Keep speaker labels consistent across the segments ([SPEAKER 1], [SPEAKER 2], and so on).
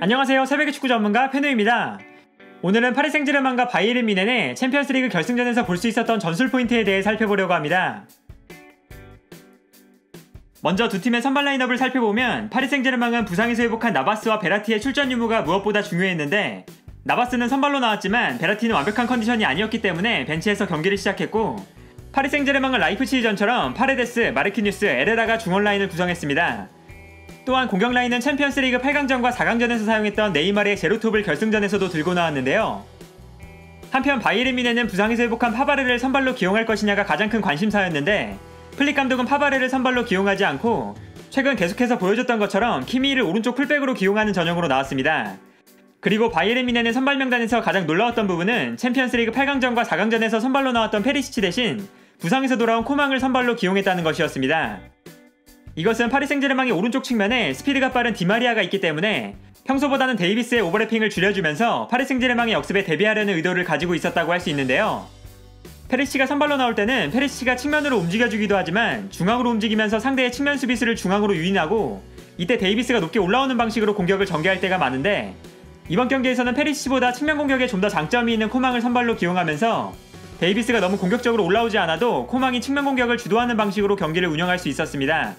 [SPEAKER 1] 안녕하세요. 새벽의 축구 전문가 페누입니다. 오늘은 파리 생제르맹과 바이에른 뮌헨의 챔피언스리그 결승전에서 볼 수 있었던 전술 포인트에 대해 살펴보려고 합니다. 먼저 두 팀의 선발 라인업을 살펴보면 파리 생제르맹은 부상에서 회복한 나바스와 베라티의 출전 유무가 무엇보다 중요했는데, 나바스는 선발로 나왔지만 베라티는 완벽한 컨디션이 아니었기 때문에 벤치에서 경기를 시작했고, 파리 생제르맹은 라이프치히전처럼 파레데스, 마르키뉴스, 에레라가 중원 라인을 구성했습니다. 또한 공격 라인은 챔피언스리그 8강전과 4강전에서 사용했던 네이마르의 제로톱을 결승전에서도 들고 나왔는데요. 한편 바이에른 뮌헨은 부상에서 회복한 파바르를 선발로 기용할 것이냐가 가장 큰 관심사였는데, 플릭 감독은 파바르를 선발로 기용하지 않고 최근 계속해서 보여줬던 것처럼 키미히를 오른쪽 풀백으로 기용하는 전형으로 나왔습니다. 그리고 바이에른 뮌헨의 선발 명단에서 가장 놀라웠던 부분은 챔피언스리그 8강전과 4강전에서 선발로 나왔던 페리시치 대신 부상에서 돌아온 코망을 선발로 기용했다는 것이었습니다. 이것은 파리 생제르맹의 오른쪽 측면에 스피드가 빠른 디마리아가 있기 때문에 평소보다는 데이비스의 오버래핑을 줄여주면서 파리 생제르맹의 역습에 대비하려는 의도를 가지고 있었다고 할 수 있는데요. 페리시치가 선발로 나올 때는 페리시치가 측면으로 움직여주기도 하지만 중앙으로 움직이면서 상대의 측면 수비수를 중앙으로 유인하고, 이때 데이비스가 높게 올라오는 방식으로 공격을 전개할 때가 많은데, 이번 경기에서는 페리시치보다 측면 공격에 좀 더 장점이 있는 코망을 선발로 기용하면서 데이비스가 너무 공격적으로 올라오지 않아도 코망이 측면 공격을 주도하는 방식으로 경기를 운영할 수 있었습니다.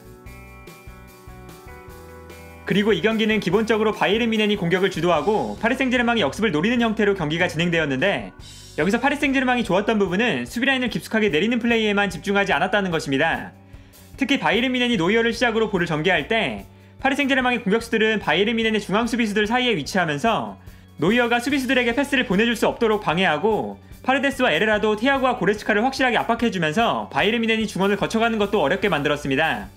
[SPEAKER 1] 그리고 이 경기는 기본적으로 바이에른 뮌헨이 공격을 주도하고 파리 생제르맹이 역습을 노리는 형태로 경기가 진행되었는데, 여기서 파리 생제르맹이 좋았던 부분은 수비라인을 깊숙하게 내리는 플레이에만 집중하지 않았다는 것입니다. 특히 바이에른 뮌헨이 노이어를 시작으로 볼을 전개할 때 파리 생제르맹의 공격수들은 바이에른 뮌헨의 중앙 수비수들 사이에 위치하면서 노이어가 수비수들에게 패스를 보내줄 수 없도록 방해하고, 파레데스와 에레라도 티아고와 고레츠카를 확실하게 압박해주면서 바이에른 뮌헨이 중원을 거쳐가는 것도 어렵게 만들었습니다.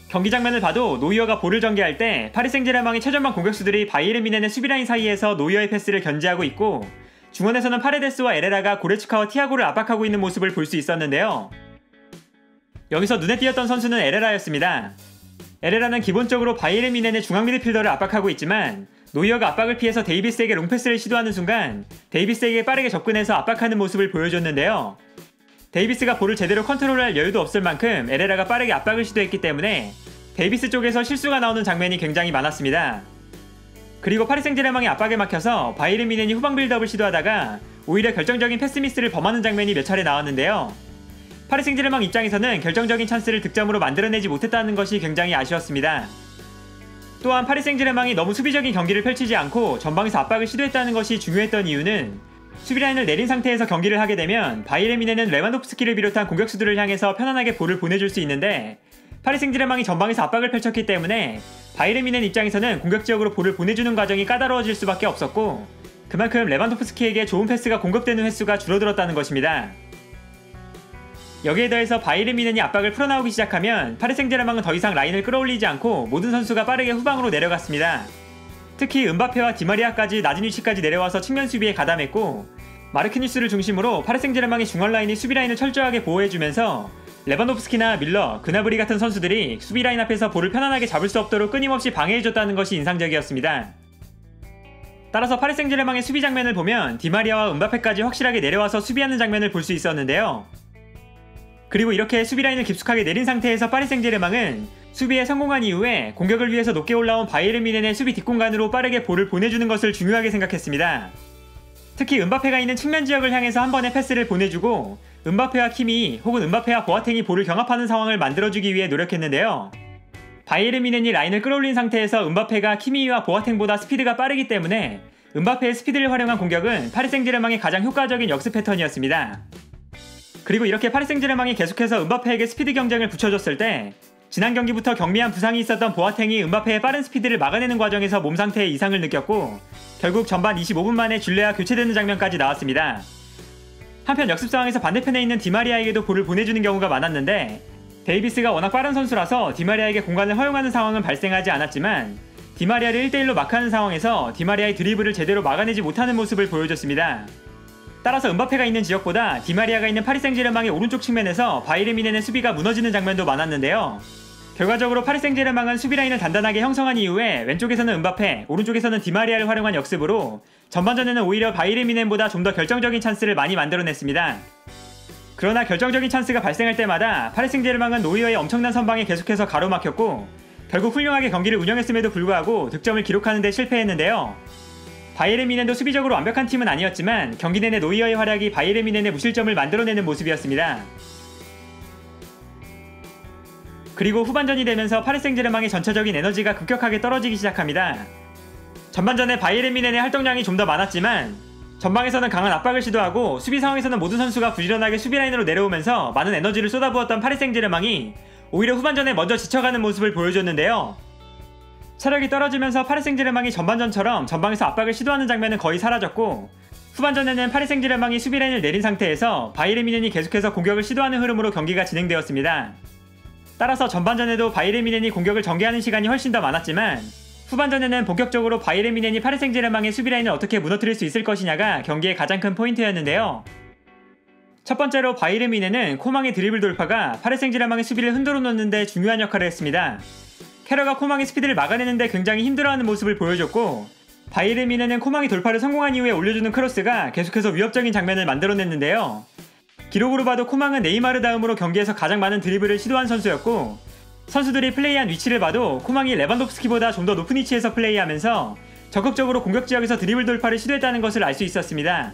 [SPEAKER 1] 경기 장면을 봐도 노이어가 볼을 전개할 때 파리 생제르맹의 최전방 공격수들이 바이에른 뮌헨의 수비라인 사이에서 노이어의 패스를 견제하고 있고, 중원에서는 파레데스와 에레라가 고레츠카와 티아고를 압박하고 있는 모습을 볼 수 있었는데요. 여기서 눈에 띄었던 선수는 에레라였습니다. 에레라는 기본적으로 바이에른 뮌헨의 중앙 미드필더를 압박하고 있지만, 노이어가 압박을 피해서 데이비스에게 롱패스를 시도하는 순간 데이비스에게 빠르게 접근해서 압박하는 모습을 보여줬는데요. 데이비스가 볼을 제대로 컨트롤할 여유도 없을 만큼 에레라가 빠르게 압박을 시도했기 때문에 데이비스 쪽에서 실수가 나오는 장면이 굉장히 많았습니다. 그리고 파리 생제르맹의 압박에 막혀서 바이에른 뮌헨이 후방 빌드업을 시도하다가 오히려 결정적인 패스 미스를 범하는 장면이 몇 차례 나왔는데요. 파리 생제르맹 입장에서는 결정적인 찬스를 득점으로 만들어내지 못했다는 것이 굉장히 아쉬웠습니다. 또한 파리 생제르맹이 너무 수비적인 경기를 펼치지 않고 전방에서 압박을 시도했다는 것이 중요했던 이유는, 수비라인을 내린 상태에서 경기를 하게 되면 바이에른 뮌헨은 레반도프스키를 비롯한 공격수들을 향해서 편안하게 볼을 보내줄 수 있는데, 파리 생제르맹이 전방에서 압박을 펼쳤기 때문에 바이에른 뮌헨 입장에서는 공격 지역으로 볼을 보내주는 과정이 까다로워질 수밖에 없었고, 그만큼 레반도프스키에게 좋은 패스가 공급되는 횟수가 줄어들었다는 것입니다. 여기에 더해서 바이에른 뮌헨이 압박을 풀어나오기 시작하면 파리 생제르맹은 더 이상 라인을 끌어올리지 않고 모든 선수가 빠르게 후방으로 내려갔습니다. 특히 은바페와 디마리아까지 낮은 위치까지 내려와서 측면 수비에 가담했고, 마르키뉴스를 중심으로 파리 생제르맹의 중원 라인이 수비 라인을 철저하게 보호해주면서 레반도프스키나 밀러, 그나브리 같은 선수들이 수비 라인 앞에서 볼을 편안하게 잡을 수 없도록 끊임없이 방해해줬다는 것이 인상적이었습니다. 따라서 파리 생제르맹의 수비 장면을 보면 디마리아와 은바페까지 확실하게 내려와서 수비하는 장면을 볼 수 있었는데요. 그리고 이렇게 수비 라인을 깊숙하게 내린 상태에서 파리 생제르맹은 수비에 성공한 이후에 공격을 위해서 높게 올라온 바이에른 뮌헨의 수비 뒷공간으로 빠르게 볼을 보내주는 것을 중요하게 생각했습니다. 특히 은바페가 있는 측면 지역을 향해서 한 번의 패스를 보내주고, 은바페와 키미히 혹은 은바페와 보아탱이 볼을 경합하는 상황을 만들어주기 위해 노력했는데요. 바이에른 뮌헨이 라인을 끌어올린 상태에서 은바페가 키미히와 보아탱보다 스피드가 빠르기 때문에 은바페의 스피드를 활용한 공격은 파리 생제르맹의 가장 효과적인 역습 패턴이었습니다. 그리고 이렇게 파리 생제르맹이 계속해서 은바페에게 스피드 경쟁을 붙여줬을 때, 지난 경기부터 경미한 부상이 있었던 보아탱이 은바페의 빠른 스피드를 막아내는 과정에서 몸 상태에 이상을 느꼈고, 결국 전반 25분 만에 줄레아 교체되는 장면까지 나왔습니다. 한편 역습 상황에서 반대편에 있는 디마리아에게도 볼을 보내주는 경우가 많았는데, 데이비스가 워낙 빠른 선수라서 디마리아에게 공간을 허용하는 상황은 발생하지 않았지만, 디마리아를 1대1로 마크하는 상황에서 디마리아의 드리블을 제대로 막아내지 못하는 모습을 보여줬습니다. 따라서 은바페가 있는 지역보다 디마리아가 있는 파리 생제르맹의 오른쪽 측면에서 바이에른 뮌헨의 수비가 무너지는 장면도 많았는데요. 결과적으로 파리 생제르맹은 수비 라인을 단단하게 형성한 이후에 왼쪽에서는 은바페, 오른쪽에서는 디마리아를 활용한 역습으로 전반전에는 오히려 바이에른 뮌헨보다 좀 더 결정적인 찬스를 많이 만들어냈습니다. 그러나 결정적인 찬스가 발생할 때마다 파리 생제르맹은 노이어의 엄청난 선방에 계속해서 가로막혔고, 결국 훌륭하게 경기를 운영했음에도 불구하고 득점을 기록하는 데 실패했는데요. 바이에른 뮌헨도 수비적으로 완벽한 팀은 아니었지만 경기 내내 노이어의 활약이 바이에른 뮌헨의 무실점을 만들어내는 모습이었습니다. 그리고 후반전이 되면서 파리 생제르맹의 전체적인 에너지가 급격하게 떨어지기 시작합니다. 전반전에 바이에른 뮌헨의 활동량이 좀 더 많았지만 전방에서는 강한 압박을 시도하고 수비 상황에서는 모든 선수가 부지런하게 수비 라인으로 내려오면서 많은 에너지를 쏟아부었던 파리 생제르맹이 오히려 후반전에 먼저 지쳐가는 모습을 보여줬는데요. 체력이 떨어지면서 파리 생제르맹이 전반전처럼 전방에서 압박을 시도하는 장면은 거의 사라졌고 후반전에는 파리 생제르맹이 수비 라인을 내린 상태에서 바이에른 뮌헨이 계속해서 공격을 시도하는 흐름으로 경기가 진행되었습니다. 따라서 전반전에도 바이에른 뮌헨이 공격을 전개하는 시간이 훨씬 더 많았지만 후반전에는 본격적으로 바이에른 뮌헨이 파리 생제르맹의 수비 라인을 어떻게 무너뜨릴 수 있을 것이냐가 경기의 가장 큰 포인트였는데요. 첫 번째로 바이에른 뮌헨은 코망의 드리블 돌파가 파리 생제르맹의 수비를 흔들어 놓는 데 중요한 역할을 했습니다. 케러가 코망의 스피드를 막아내는데 굉장히 힘들어하는 모습을 보여줬고 바이에른 뮌헨은 코망이 돌파를 성공한 이후에 올려주는 크로스가 계속해서 위협적인 장면을 만들어냈는데요. 기록으로 봐도 코망은 네이마르 다음으로 경기에서 가장 많은 드리블을 시도한 선수였고 선수들이 플레이한 위치를 봐도 코망이 레반도프스키보다 좀 더 높은 위치에서 플레이하면서 적극적으로 공격 지역에서 드리블 돌파를 시도했다는 것을 알 수 있었습니다.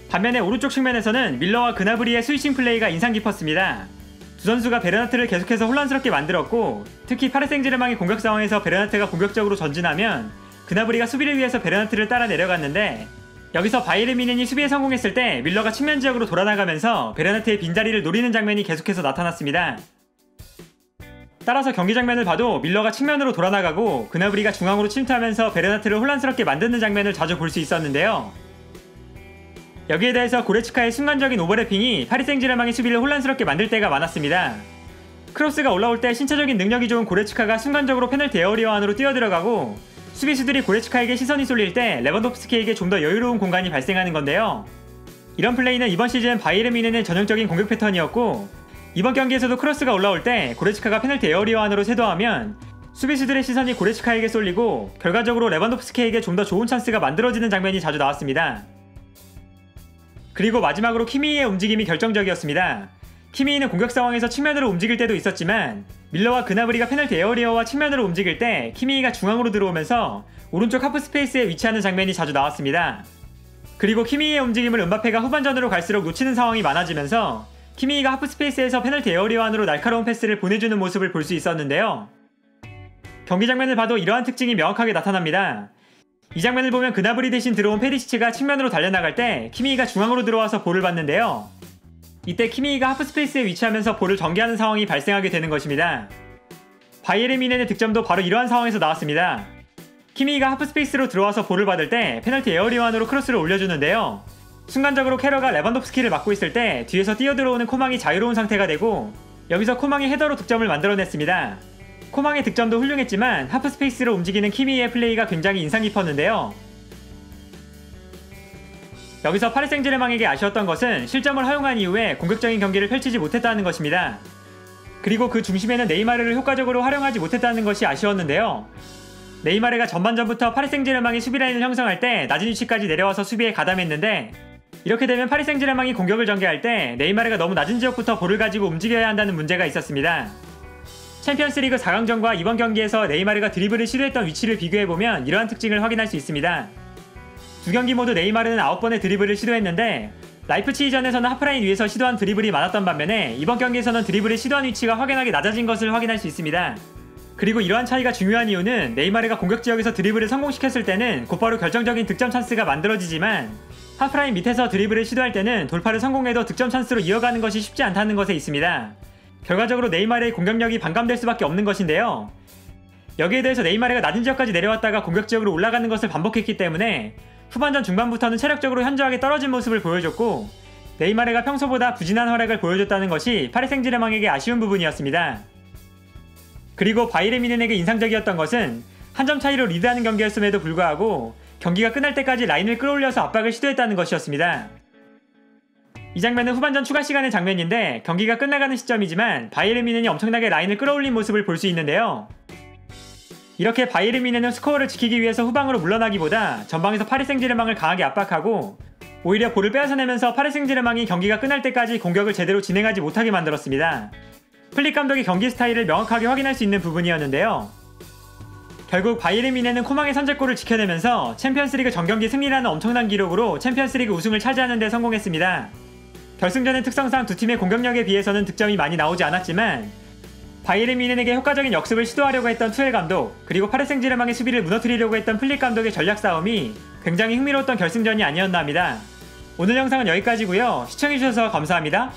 [SPEAKER 1] 반면에 오른쪽 측면에서는 밀러와 그나브리의 스위칭 플레이가 인상 깊었습니다. 두 선수가 베르나트를 계속해서 혼란스럽게 만들었고 특히 파리 생제르맹의 공격 상황에서 베르나트가 공격적으로 전진하면 그나브리가 수비를 위해서 베르나트를 따라 내려갔는데 여기서 바이에른 뮌헨이 수비에 성공했을 때 밀러가 측면 지역으로 돌아나가면서 베르나트의 빈자리를 노리는 장면이 계속해서 나타났습니다. 따라서 경기 장면을 봐도 밀러가 측면으로 돌아나가고 그나브리가 중앙으로 침투하면서 베르나트를 혼란스럽게 만드는 장면을 자주 볼 수 있었는데요. 여기에 대해서 고레츠카의 순간적인 오버래핑이 파리 생제르맹의 수비를 혼란스럽게 만들 때가 많았습니다. 크로스가 올라올 때 신체적인 능력이 좋은 고레츠카가 순간적으로 페널티 에어리어 안으로 뛰어들어가고 수비수들이 고레츠카에게 시선이 쏠릴 때 레반도프스키에게 좀 더 여유로운 공간이 발생하는 건데요. 이런 플레이는 이번 시즌 바이에른 뮌헨의 전형적인 공격 패턴이었고 이번 경기에서도 크로스가 올라올 때 고레츠카가 페널티 에어리어 안으로 세도하면 수비수들의 시선이 고레츠카에게 쏠리고 결과적으로 레반도프스키에게 좀 더 좋은 찬스가 만들어지는 장면이 자주 나왔습니다. 그리고 마지막으로 키미히의 움직임이 결정적이었습니다. 키미히는 공격 상황에서 측면으로 움직일 때도 있었지만 밀러와 그나브리가 페널티 에어리어와 측면으로 움직일 때 키미히가 중앙으로 들어오면서 오른쪽 하프 스페이스에 위치하는 장면이 자주 나왔습니다. 그리고 키미히의 움직임을 음바페가 후반전으로 갈수록 놓치는 상황이 많아지면서 키미히가 하프 스페이스에서 페널티 에어리어 안으로 날카로운 패스를 보내주는 모습을 볼 수 있었는데요. 경기 장면을 봐도 이러한 특징이 명확하게 나타납니다. 이 장면을 보면 그나브리 대신 들어온 페리시치가 측면으로 달려나갈 때 키미히가 중앙으로 들어와서 볼을 받는데요. 이때 키미히가 하프 스페이스에 위치하면서 볼을 전개하는 상황이 발생하게 되는 것입니다. 바이에른 뮌헨의 득점도 바로 이러한 상황에서 나왔습니다. 키미히가 하프 스페이스로 들어와서 볼을 받을 때 페널티 에어리어 안으로 크로스를 올려주는데요. 순간적으로 케러가 레반도프스키를 막고 있을 때 뒤에서 뛰어들어오는 코망이 자유로운 상태가 되고 여기서 코망이 헤더로 득점을 만들어냈습니다. 코망의 득점도 훌륭했지만 하프 스페이스로 움직이는 키미히의 플레이가 굉장히 인상 깊었는데요. 여기서 파리 생제르맹에게 아쉬웠던 것은 실점을 허용한 이후에 공격적인 경기를 펼치지 못했다는 것입니다. 그리고 그 중심에는 네이마르를 효과적으로 활용하지 못했다는 것이 아쉬웠는데요. 네이마르가 전반전부터 파리 생제르맹이 수비 라인을 형성할 때 낮은 위치까지 내려와서 수비에 가담했는데 이렇게 되면 파리 생제르맹이 공격을 전개할 때 네이마르가 너무 낮은 지역부터 볼을 가지고 움직여야 한다는 문제가 있었습니다. 챔피언스리그 4강전과 이번 경기에서 네이마르가 드리블을 시도했던 위치를 비교해보면 이러한 특징을 확인할 수 있습니다. 두 경기 모두 네이마르는 9번의 드리블을 시도했는데 라이프치히전에서는 하프라인 위에서 시도한 드리블이 많았던 반면에 이번 경기에서는 드리블을 시도한 위치가 확연하게 낮아진 것을 확인할 수 있습니다. 그리고 이러한 차이가 중요한 이유는 네이마르가 공격 지역에서 드리블을 성공시켰을 때는 곧바로 결정적인 득점 찬스가 만들어지지만 하프라인 밑에서 드리블을 시도할 때는 돌파를 성공해도 득점 찬스로 이어가는 것이 쉽지 않다는 것에 있습니다. 결과적으로 네이마르의 공격력이 반감될 수밖에 없는 것인데요. 여기에 대해서 네이마르가 낮은 지역까지 내려왔다가 공격 지역으로 올라가는 것을 반복했기 때문에 후반전 중반부터는 체력적으로 현저하게 떨어진 모습을 보여줬고 네이마르가 평소보다 부진한 활약을 보여줬다는 것이 파리 생제르맹에게 아쉬운 부분이었습니다. 그리고 바이에른 뮌헨에게 인상적이었던 것은 한 점 차이로 리드하는 경기였음에도 불구하고 경기가 끝날 때까지 라인을 끌어올려서 압박을 시도했다는 것이었습니다. 이 장면은 후반전 추가 시간의 장면인데 경기가 끝나가는 시점이지만 바이에른 뮌헨이 엄청나게 라인을 끌어올린 모습을 볼 수 있는데요. 이렇게 바이에른 뮌헨은 스코어를 지키기 위해서 후방으로 물러나기보다 전방에서 파리 생제르맹을 강하게 압박하고 오히려 볼을 빼앗아내면서 파리 생제르맹이 경기가 끝날 때까지 공격을 제대로 진행하지 못하게 만들었습니다. 플릭 감독의 경기 스타일을 명확하게 확인할 수 있는 부분이었는데요. 결국 바이에른 뮌헨은 코망의 선제골을 지켜내면서 챔피언스리그 전경기 승리라는 엄청난 기록으로 챔피언스리그 우승을 차지하는 데 성공했습니다. 결승전의 특성상 두 팀의 공격력에 비해서는 득점이 많이 나오지 않았지만 바이에른 뮌헨에게 효과적인 역습을 시도하려고 했던 투엘 감독, 그리고 파리 생제르맹의 수비를 무너뜨리려고 했던 플릭 감독의 전략 싸움이 굉장히 흥미로웠던 결승전이 아니었나 합니다. 오늘 영상은 여기까지고요. 시청해주셔서 감사합니다.